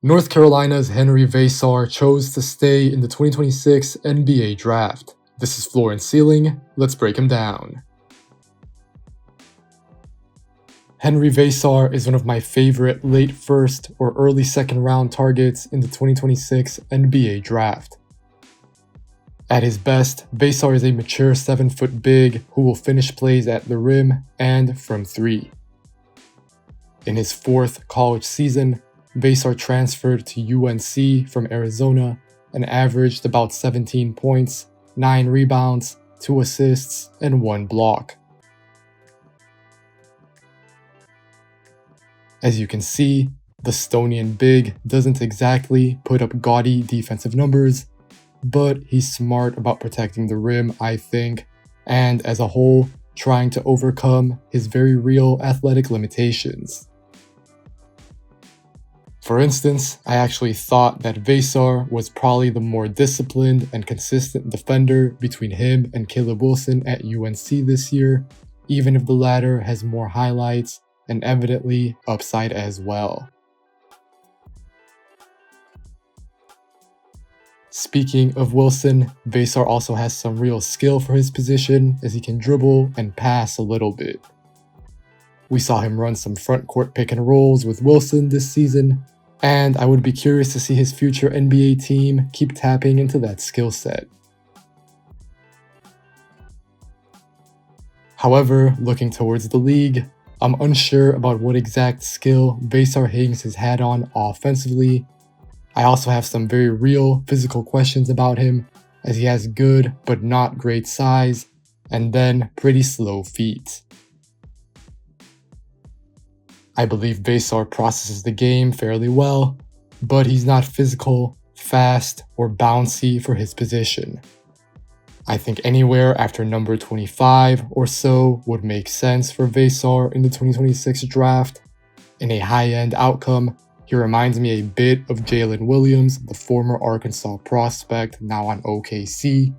North Carolina's Henri Veesaar chose to stay in the 2026 NBA draft. This is Floor and Ceiling. Let's break him down. Henri Veesaar is one of my favorite late first or early second round targets in the 2026 NBA draft. At his best, Veesaar is a mature 7-foot big who will finish plays at the rim and from three. In his fourth college season, Veesaar transferred to UNC from Arizona and averaged about 17 points, 9 rebounds, 2 assists, and 1 block. As you can see, the Estonian big doesn't exactly put up gaudy defensive numbers, but he's smart about protecting the rim, I think, and as a whole, trying to overcome his very real athletic limitations. For instance, I actually thought that Veesaar was probably the more disciplined and consistent defender between him and Caleb Wilson at UNC this year, even if the latter has more highlights and evidently upside as well. Speaking of Wilson, Veesaar also has some real skill for his position as he can dribble and pass a little bit. We saw him run some front court pick and rolls with Wilson this season, and I would be curious to see his future NBA team keep tapping into that skill set. However, looking towards the league, I'm unsure about what exact skill Veesaar hangs his hat on offensively. I also have some very real physical questions about him, as he has good but not great size, and then pretty slow feet. I believe Veesaar processes the game fairly well, but he's not physical, fast, or bouncy for his position. I think anywhere after number 25 or so would make sense for Veesaar in the 2026 draft. In a high-end outcome, he reminds me a bit of Jalen Williams, the former Arkansas prospect now on OKC.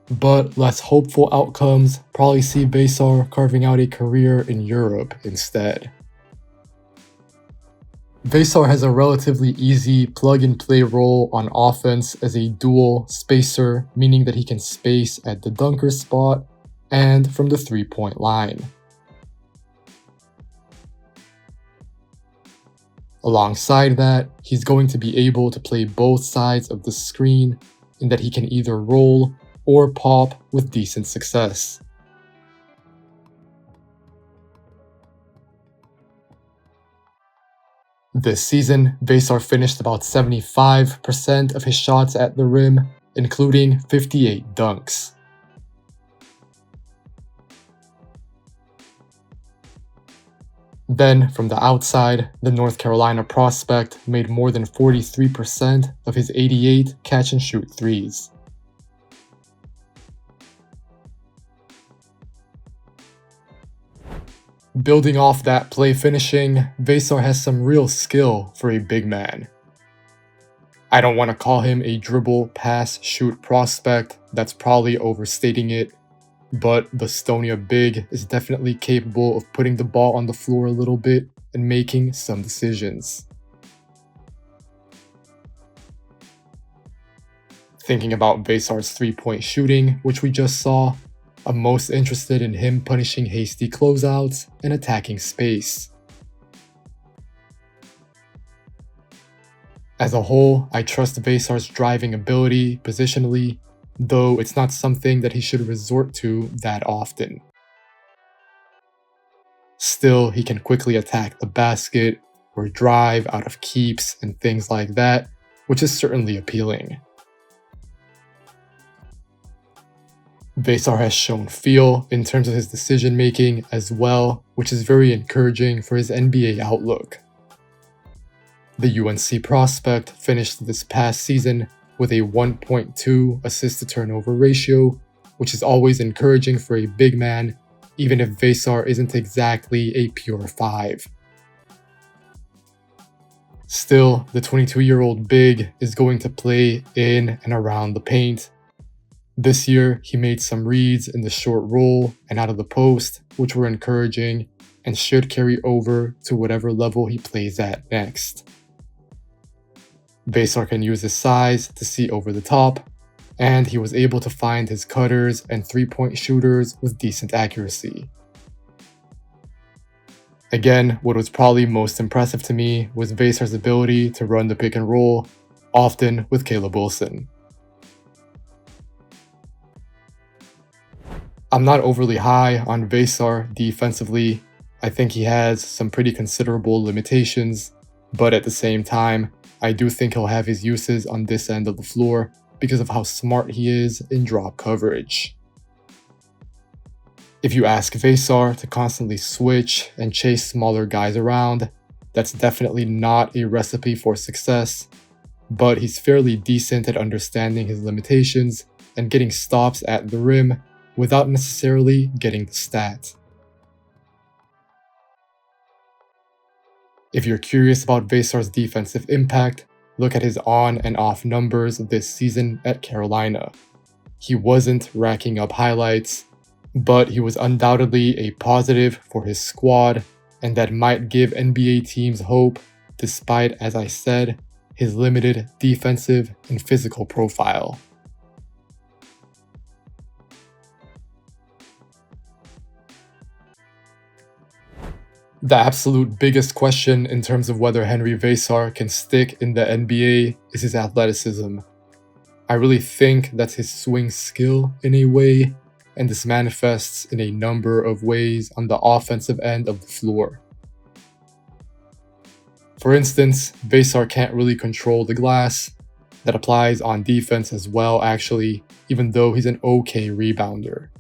But less hopeful outcomes probably see Veesaar carving out a career in Europe instead. Veesaar has a relatively easy plug-and-play role on offense as a dual spacer, meaning that he can space at the dunker spot and from the three-point line. Alongside that, he's going to be able to play both sides of the screen in that he can either roll or pop with decent success. This season, Veesaar finished about 75% of his shots at the rim, including 58 dunks. Then, from the outside, the North Carolina prospect made more than 43% of his 88 catch-and-shoot threes. Building off that play finishing, Veesaar has some real skill for a big man. I don't want to call him a dribble, pass, shoot prospect, that's probably overstating it, but the Estonia big is definitely capable of putting the ball on the floor a little bit and making some decisions. Thinking about Veesaar's three-point shooting, which we just saw, I'm most interested in him punishing hasty closeouts and attacking space. As a whole, I trust Veesaar's driving ability positionally, though it's not something that he should resort to that often. Still, he can quickly attack the basket or drive out of keeps and things like that, which is certainly appealing. Veesaar has shown feel in terms of his decision-making as well, which is very encouraging for his NBA outlook. The UNC prospect finished this past season with a 1.2 assist-to-turnover ratio, which is always encouraging for a big man, even if Veesaar isn't exactly a pure 5. Still, the 22-year-old big is going to play in and around the paint. This year, he made some reads in the short roll and out of the post, which were encouraging and should carry over to whatever level he plays at next. Veesaar can use his size to see over the top, and he was able to find his cutters and three-point shooters with decent accuracy. Again, what was probably most impressive to me was Veesaar's ability to run the pick and roll, often with Caleb Wilson. I'm not overly high on Veesaar defensively. I think he has some pretty considerable limitations, but at the same time, I do think he'll have his uses on this end of the floor because of how smart he is in drop coverage. If you ask Veesaar to constantly switch and chase smaller guys around, that's definitely not a recipe for success, but he's fairly decent at understanding his limitations and getting stops at the rim without necessarily getting the stat. If you're curious about Veesaar's defensive impact, look at his on and off numbers this season at Carolina. He wasn't racking up highlights, but he was undoubtedly a positive for his squad, and that might give NBA teams hope despite, as I said, his limited defensive and physical profile. The absolute biggest question in terms of whether Henri Veesaar can stick in the NBA is his athleticism. I really think that's his swing skill in a way, and this manifests in a number of ways on the offensive end of the floor. For instance, Veesaar can't really control the glass. That applies on defense as well, actually, even though he's an okay rebounder.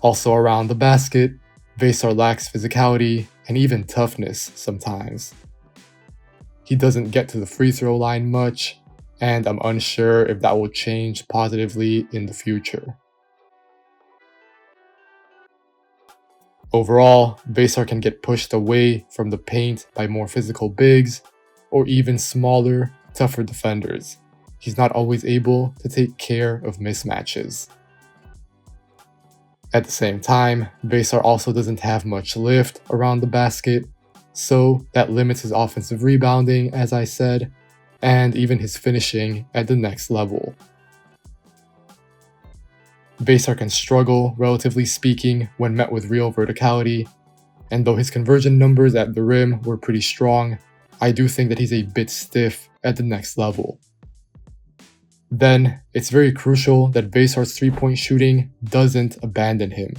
Also around the basket, Veesaar lacks physicality and even toughness sometimes. He doesn't get to the free throw line much, and I'm unsure if that will change positively in the future. Overall, Veesaar can get pushed away from the paint by more physical bigs, or even smaller, tougher defenders. He's not always able to take care of mismatches. At the same time, Veesaar also doesn't have much lift around the basket, so that limits his offensive rebounding, as I said, and even his finishing at the next level. Veesaar can struggle, relatively speaking, when met with real verticality, and though his conversion numbers at the rim were pretty strong, I do think that he's a bit stiff at the next level. Then, it's very crucial that Veesaar's three-point shooting doesn't abandon him.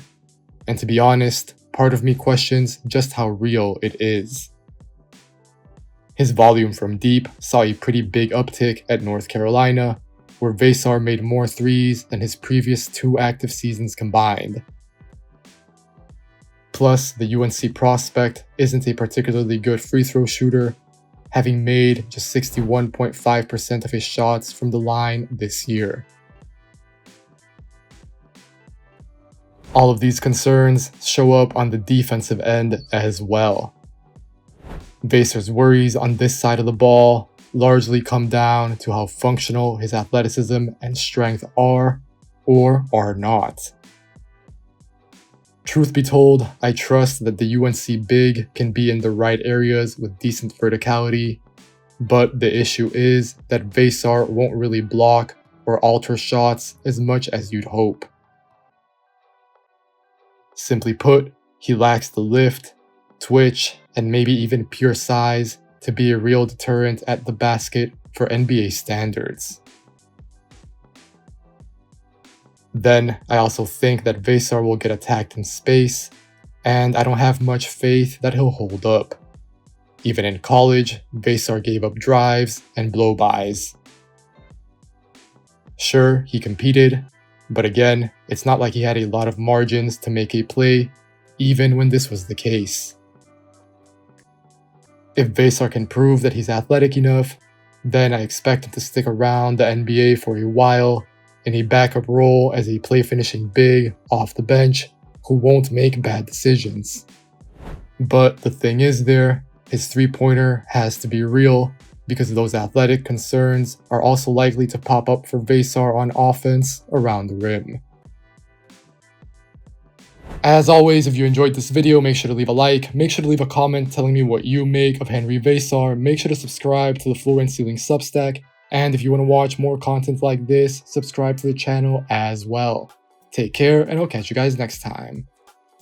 And to be honest, part of me questions just how real it is. His volume from deep saw a pretty big uptick at North Carolina, where Veesaar made more threes than his previous 2 active seasons combined. Plus, the UNC prospect isn't a particularly good free throw shooter, having made just 61.5% of his shots from the line this year. All of these concerns show up on the defensive end as well. Veesaar's worries on this side of the ball largely come down to how functional his athleticism and strength are or are not. Truth be told, I trust that the UNC big can be in the right areas with decent verticality, but the issue is that Veesaar won't really block or alter shots as much as you'd hope. Simply put, he lacks the lift, twitch, and maybe even pure size to be a real deterrent at the basket for NBA standards. Then, I also think that Veesaar will get attacked in space, and I don't have much faith that he'll hold up. Even in college, Veesaar gave up drives and blow-bys. Sure, he competed, but again, it's not like he had a lot of margins to make a play, even when this was the case. If Veesaar can prove that he's athletic enough, then I expect him to stick around the NBA for a while in a backup role as a play-finishing big off the bench who won't make bad decisions. But the thing is his three-pointer has to be real because those athletic concerns are also likely to pop up for Veesaar on offense around the rim. As always, if you enjoyed this video, make sure to leave a like, make sure to leave a comment telling me what you make of Henri Veesaar, make sure to subscribe to the Floor and Ceiling Substack, and if you want to watch more content like this, subscribe to the channel as well. Take care, and I'll catch you guys next time.